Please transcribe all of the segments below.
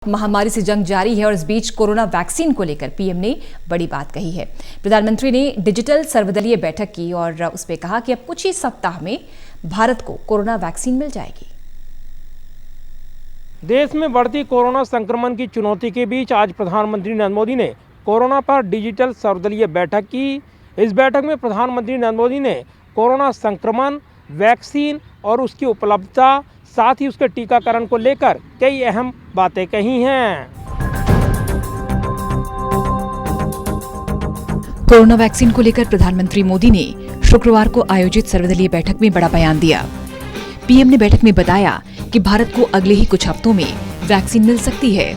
महामारी से जंग जारी है और इस बीच कोरोना वैक्सीन को लेकर पीएम ने बड़ी बात कही है। प्रधानमंत्री ने डिजिटल सर्वदलीय बैठक की और उसमें कहा कि अब कुछ ही सप्ताह में भारत को कोरोना वैक्सीन मिल जाएगी। देश में बढ़ती कोरोना संक्रमण की चुनौती के बीच आज प्रधानमंत्री नरेंद्र मोदी ने कोरोना पर डिजिटल सर्वदलीय बैठक की। इस बैठक में प्रधानमंत्री नरेंद्र मोदी ने कोरोना संक्रमण, वैक्सीन और उसकी उपलब्धता, साथ ही उसके टीकाकरण को लेकर कई अहम बातें कही हैं। कोरोना वैक्सीन को लेकर प्रधानमंत्री मोदी ने शुक्रवार को आयोजित सर्वदलीय बैठक में बड़ा बयान दिया। पीएम ने बैठक में बताया कि भारत को अगले ही कुछ हफ्तों में वैक्सीन मिल सकती है।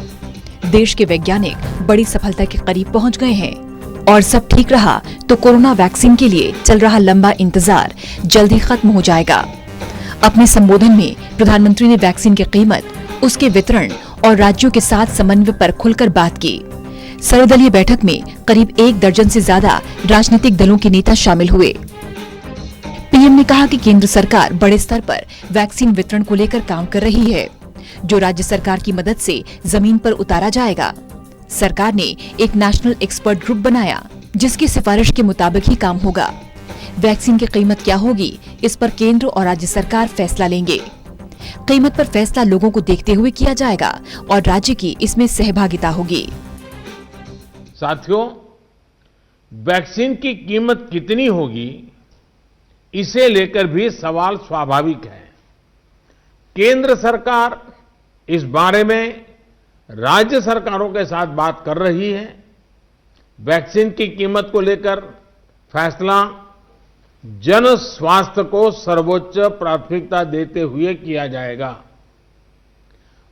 देश के वैज्ञानिक बड़ी सफलता के करीब पहुंच गए हैं और सब ठीक रहा तो कोरोना वैक्सीन के लिए चल रहा लंबा इंतजार जल्द ही खत्म हो जाएगा। अपने संबोधन में प्रधानमंत्री ने वैक्सीन की कीमत, उसके वितरण और राज्यों के साथ समन्वय पर खुलकर बात की। सर्वदलीय बैठक में करीब 1 दर्जन से ज्यादा राजनीतिक दलों के नेता शामिल हुए। पीएम ने कहा कि केंद्र सरकार बड़े स्तर पर वैक्सीन वितरण को लेकर काम कर रही है, जो राज्य सरकार की मदद से जमीन पर उतारा जाएगा। सरकार ने एक नेशनल एक्सपर्ट ग्रुप बनाया, जिसकी सिफारिश के मुताबिक ही काम होगा। वैक्सीन की कीमत क्या होगी, इस पर केंद्र और राज्य सरकार फैसला लेंगे। कीमत पर फैसला लोगों को देखते हुए किया जाएगा और राज्य की इसमें सहभागिता होगी। साथियों, वैक्सीन की कीमत कितनी होगी, इसे लेकर भी सवाल स्वाभाविक है। केंद्र सरकार इस बारे में राज्य सरकारों के साथ बात कर रही है। वैक्सीन की कीमत को लेकर फैसला जन स्वास्थ्य को सर्वोच्च प्राथमिकता देते हुए किया जाएगा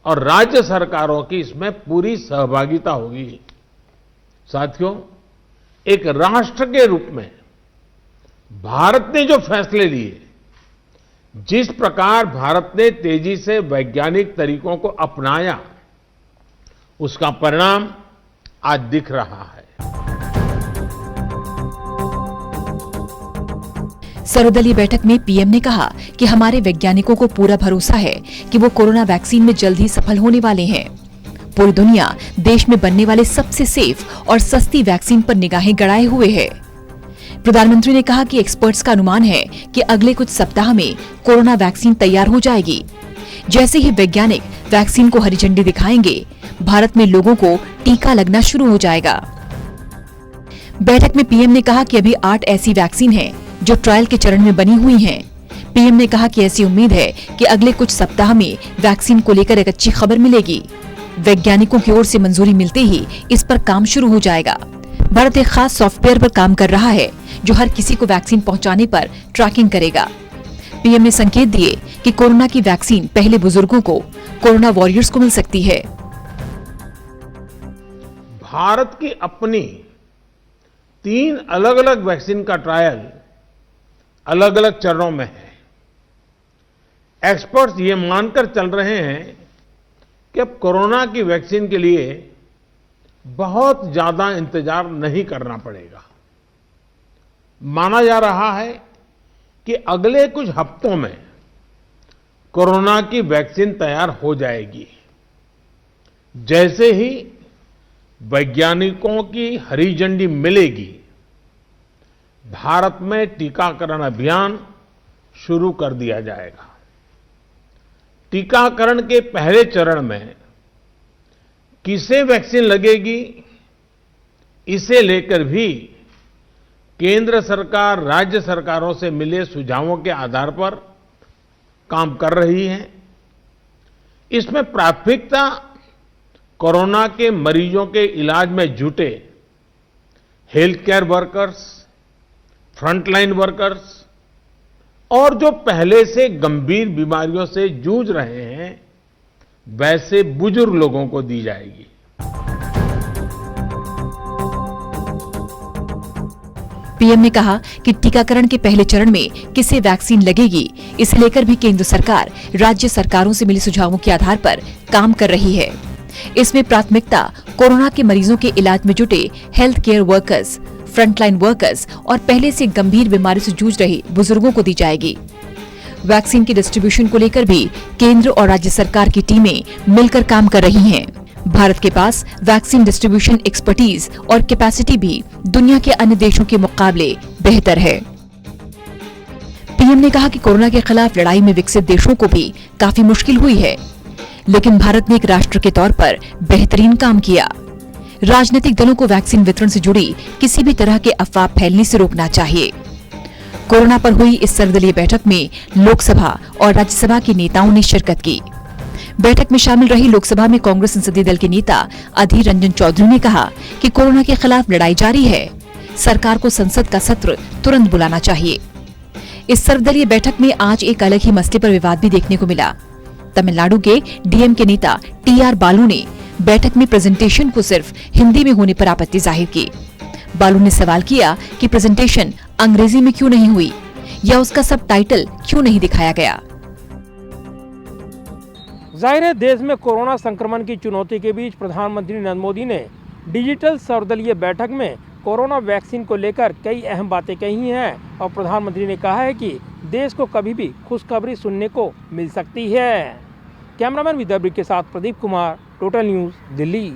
और राज्य सरकारों की इसमें पूरी सहभागिता होगी। साथियों, एक राष्ट्र के रूप में भारत ने जो फैसले लिए, जिस प्रकार भारत ने तेजी से वैज्ञानिक तरीकों को अपनाया, उसका परिणाम आज दिख रहा है। सर्वदलीय बैठक में पीएम ने कहा कि हमारे वैज्ञानिकों को पूरा भरोसा है कि वो कोरोना वैक्सीन में जल्द ही सफल होने वाले हैं। पूरी दुनिया देश में बनने वाले सबसे सेफ और सस्ती वैक्सीन पर निगाहें गड़ाए हुए है। प्रधानमंत्री ने कहा कि एक्सपर्ट्स का अनुमान है कि अगले कुछ सप्ताह में कोरोना वैक्सीन तैयार हो जाएगी। जैसे ही वैज्ञानिक वैक्सीन को हरी झंडी दिखाएंगे, भारत में लोगों को टीका लगना शुरू हो जाएगा। बैठक में पीएम ने कहा कि अभी 8 ऐसी वैक्सीन हैं जो ट्रायल के चरण में बनी हुई हैं। पीएम ने कहा कि ऐसी उम्मीद है कि अगले कुछ सप्ताह में वैक्सीन को लेकर एक अच्छी खबर मिलेगी। वैज्ञानिकों की ओर से मंजूरी मिलते ही इस पर काम शुरू हो जाएगा। भारत एक खास सॉफ्टवेयर पर काम कर रहा है, जो हर किसी को वैक्सीन पहुंचाने पर ट्रैकिंग करेगा। पीएम ने संकेत दिए कि कोरोना की वैक्सीन पहले बुजुर्गों को, कोरोना वॉरियर्स को मिल सकती है। भारत की अपनी 3 अलग अलग वैक्सीन का ट्रायल अलग अलग चरणों में है। एक्सपर्ट्स ये मानकर चल रहे हैं कि अब कोरोना की वैक्सीन के लिए बहुत ज्यादा इंतजार नहीं करना पड़ेगा। माना जा रहा है कि अगले कुछ हफ्तों में कोरोना की वैक्सीन तैयार हो जाएगी। जैसे ही वैज्ञानिकों की हरी झंडी मिलेगी, भारत में टीकाकरण अभियान शुरू कर दिया जाएगा। टीकाकरण के पहले चरण में किसे वैक्सीन लगेगी, इसे लेकर भी केंद्र सरकार राज्य सरकारों से मिले सुझावों के आधार पर काम कर रही है। इसमें प्राथमिकता कोरोना के मरीजों के इलाज में जुटे health care workers, frontline workers और जो पहले से गंभीर बीमारियों से जूझ रहे हैं, वैसे बुजुर्ग लोगों को दी जाएगी। पीएम ने कहा कि टीकाकरण के पहले चरण में किसे वैक्सीन लगेगी, इसे लेकर भी केंद्र सरकार राज्य सरकारों से मिले सुझावों के आधार पर काम कर रही है। इसमें प्राथमिकता कोरोना के मरीजों के इलाज में जुटे health care workers, frontline workers और पहले से गंभीर बीमारी से जूझ रहे बुजुर्गों को दी जाएगी। वैक्सीन के डिस्ट्रीब्यूशन को लेकर भी केंद्र और राज्य सरकार की टीमें मिलकर काम कर रही हैं। भारत के पास वैक्सीन डिस्ट्रीब्यूशन एक्सपर्टीज और कैपेसिटी भी दुनिया के अन्य देशों के मुकाबले बेहतर है। पीएम ने कहा कि कोरोना के खिलाफ लड़ाई में विकसित देशों को भी काफी मुश्किल हुई है, लेकिन भारत ने एक राष्ट्र के तौर पर बेहतरीन काम किया। राजनीतिक दलों को वैक्सीन वितरण से जुड़ी किसी भी तरह के अफवाह फैलने से रोकना चाहिए। कोरोना पर हुई इस सर्वदलीय बैठक में लोकसभा और राज्यसभा के नेताओं ने शिरकत की। बैठक में शामिल रही लोकसभा में कांग्रेस संसदीय दल के नेता अधीर रंजन चौधरी ने कहा कि कोरोना के खिलाफ लड़ाई जारी है, सरकार को संसद का सत्र तुरंत बुलाना चाहिए। इस सर्वदलीय बैठक में आज एक अलग ही मसले पर विवाद भी देखने को मिला। तमिलनाडु के डीएम के नेता टीआर बालू ने बैठक में प्रेजेंटेशन को सिर्फ हिंदी में होने पर आपत्ति जाहिर की। बालू ने सवाल किया कि प्रेजेंटेशन अंग्रेजी में क्यों नहीं हुई या उसका सब टाइटल क्यों नहीं दिखाया गया। जाहिर है, देश में कोरोना संक्रमण की चुनौती के बीच प्रधानमंत्री नरेंद्र मोदी ने डिजिटल सर्वदलीय बैठक में कोरोना वैक्सीन को लेकर कई अहम बातें कही हैं और प्रधानमंत्री ने कहा है कि देश को कभी भी खुशखबरी सुनने को मिल सकती है। कैमरामैन विद्याब्रिक के साथ प्रदीप कुमार, टोटल न्यूज़, दिल्ली।